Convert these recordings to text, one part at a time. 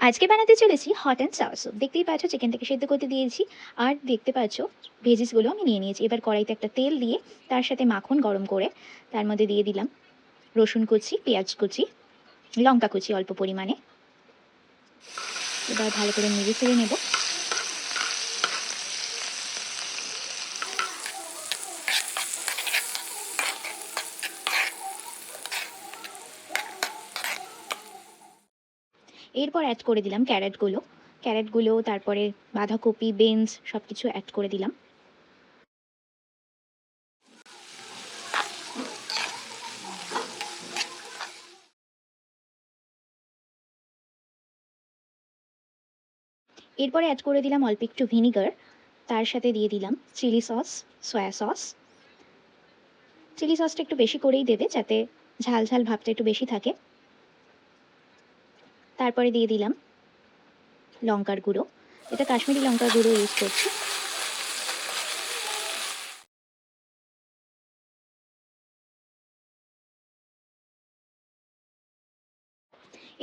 আজকে বানাতে চলেছি হট অ্যান্ড সাওয়ার স্যুপ। দেখতেই পাচ্ছ চিকেনটাকে সেদ্ধ করতে দিয়েছি, আর দেখতে পাচ্ছ ভেজিসগুলো আমি নিয়ে নিয়েছি। এবার কড়াইতে একটা তেল দিয়ে তার সাথে মাখন গরম করে তার মধ্যে দিয়ে দিলাম রসুন কুচি, পেঁয়াজ কুচি, লঙ্কা কুচি অল্প পরিমাণে। এবার ভালো করে নেড়ে চেড়ে নেব। এরপর অ্যাড করে দিলাম ক্যারেটগুলো, তারপরে বাঁধাকপি, বিনস সব কিছু অ্যাড করে দিলাম। এরপরে অ্যাড করে দিলাম অল্প একটু ভিনিগার, তার সাথে দিয়ে দিলাম chilli sauce, soya sauce. Chilli সসটা একটু বেশি করেই দেবে, যাতে ঝাল ঝাল ভাবটা একটু বেশি থাকে। তারপরে দিয়ে দিলাম লঙ্কার গুঁড়ো, এটা কাশ্মীরি লঙ্কার গুঁড়ো ইউজ করছি।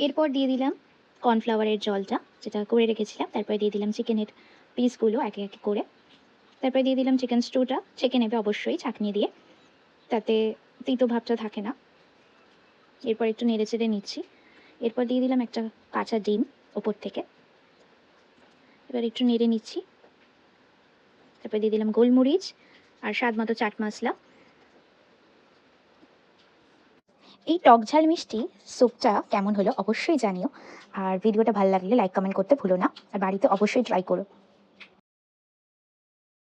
এরপর দিয়ে দিলাম কর্নফ্লাওয়ারের জলটা, যেটা করে রেখেছিলাম। তারপরে দিয়ে দিলাম চিকেনের পিসগুলো একে একে করে। তারপরে দিয়ে দিলাম চিকেন স্টুটা, ছেঁকে নেবে অবশ্যই ছাঁকনি দিয়ে, তাতে তিতো ভাবটা থাকে না। এরপর একটু নেড়ে চেড়ে নিচ্ছি। এরপর দিয়ে দিলাম একটা কাঁচা ডিম ওপর থেকে। এবার একটু নেড়ে নিচ্ছি। তারপরে দিয়ে দিলাম গোলমরিচ আর স্বাদ মতো চাট মশলা। এই টক ঝাল মিষ্টি স্যুপটা কেমন হলো অবশ্যই জানিও, আর ভিডিওটা ভালো লাগলে লাইক কমেন্ট করতে ভুলো না, আর বাড়িতে অবশ্যই ট্রাই করো।